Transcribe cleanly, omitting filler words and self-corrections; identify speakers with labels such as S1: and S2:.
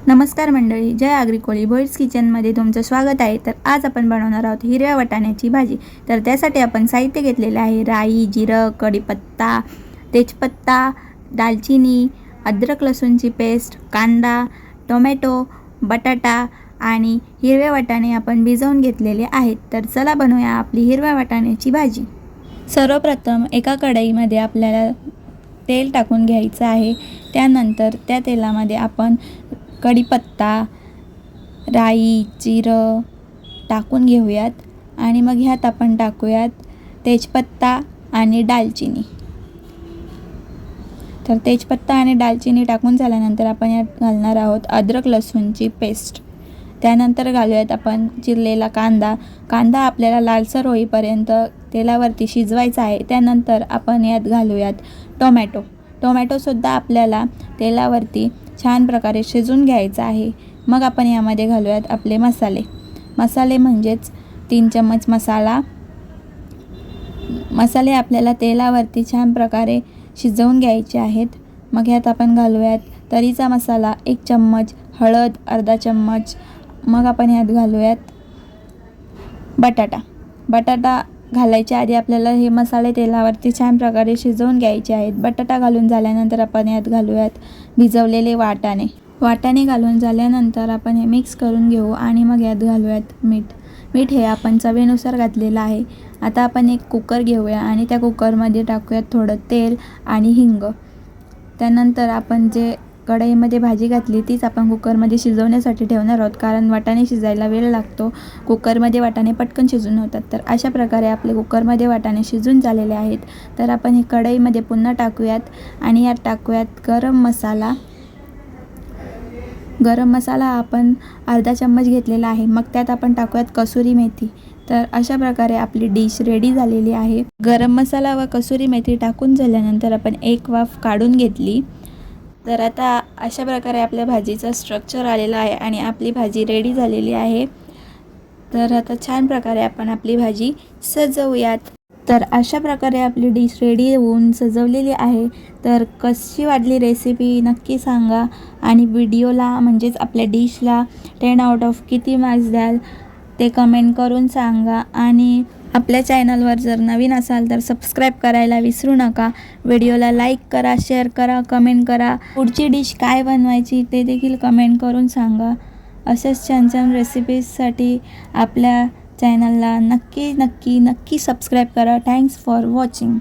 S1: नमस्कार मंडळी, जय आग्रिकोळी भोईट्स किचनमध्ये तुमचं स्वागत आहे। तर आज आपण बनवणार आहोत हिरव्या वाटाण्याची भाजी। तर त्यासाठी आपण साहित्य घेतलेले आहे राई, जिरं, कढीपत्ता, तेजपत्ता, दालचिनी, अद्रक लसूणची पेस्ट, कांदा, टोमॅटो, बटाटा आणि हिरवे वाटाणे आपण भिजवून घेतलेले आहेत। तर चला बनवूया आपली हिरव्या वाटाण्याची भाजी। सर्वप्रथम एका कढईमध्ये आपल्याला तेल टाकून घ्यायचं आहे। त्यानंतर त्या तेलामध्ये आपण कढीपत्ता, राई, जिरं टाकून घेऊयात आणि मग ह्यात आपण टाकूयात तेजपत्ता आणि दालचिनी। तर तेजपत्ता आणि दालचिनी टाकून झाल्यानंतर आपण यात घालणार आहोत अद्रक लसूणची पेस्ट। त्यानंतर घालूयात आपण चिरलेला कांदा। कांदा आपल्याला लालसर होईपर्यंत तेलावरती शिजवायचा आहे। त्यानंतर आपण यात घालूयात टोमॅटोसुद्धा आपल्याला तेलावरती छान प्रकारे शिजून घ्यायचा आहे। मग आपण यामध्ये घालूयात आपले मसाले म्हणजेच 3 चम्मच मसाले आपल्याला तेलावरती छान प्रकारे शिजवून घ्यायचे आहेत। मग यात आपण घालूयात तरीचा मसाला 1 चम्मच, हळद अर्धा चम्मच। मग आपण यात घालूयात बटाटा घालायच्या आधी आपल्याला हे मसाले तेलावरती छान प्रकारे शिजवून घ्यायचे आहेत। बटाटा घालून झाल्यानंतर आपण यात घालूयात भिजवलेले वाटाणे घालून झाल्यानंतर आपण हे मिक्स करून घेऊ आणि मग यात घालूयात मीठ हे आपण चवीनुसार घातलेलं आहे। आता आपण एक कुकर घेऊया आणि त्या कुकरमध्ये टाकूयात थोडं तेल आणि हिंग। त्यानंतर आपण जे कढईमध्ये भाजी घातली तीच आपण कुकरमध्ये शिजवण्यासाठी ठेवणार आहोत, कारण वाटाणे शिजायला वेळ लागतो। कुकरमध्ये वाटाणे पटकन शिजून होतात। तर अशा प्रकारे आपले कुकरमध्ये वाटाणे शिजून झालेले आहेत। तर आपण हे कढईमध्ये पुन्हा टाकूयात आणि यात टाकूयात गरम मसाला आपण अर्धा चम्मच घेतलेला आहे। मग त्यात आपण टाकूयात कसुरी मेथी। तर अशा प्रकारे आपली डिश रेडी झालेली आहे। गरम मसाला व कसुरी मेथी टाकून झाल्यानंतर आपण एक वाफ काढून घेतली। तर आता अशा प्रकारे आपल्या भाजीचं स्ट्रक्चर आलेलं आहे आणि आपली भाजी रेडी झालेली आहे। तर आता छान प्रकारे आपण आपली भाजी सजवूयात। तर अशा प्रकारे आपली डिश रेडी होऊन सजवलेली आहे। तर कशी वाटली रेसिपी नक्की सांगा आणि व्हिडिओला म्हणजेच आपल्या डिशला 10 आउट ऑफ किती मार्क्स द्याल ते कमेंट करून सांगा। आणि आपल्या चॅनलवर जर नवीन असाल तर सबस्क्राईब करायला विसरू नका। व्हिडिओला लाईक करा, शेअर करा, कमेंट करा। पुढची डिश काय बनवायची ते देखील कमेंट करून सांगा। अशाच छान रेसिपीजसाठी आपल्या चॅनलला नक्की सबस्क्राईब करा। Thanks for watching.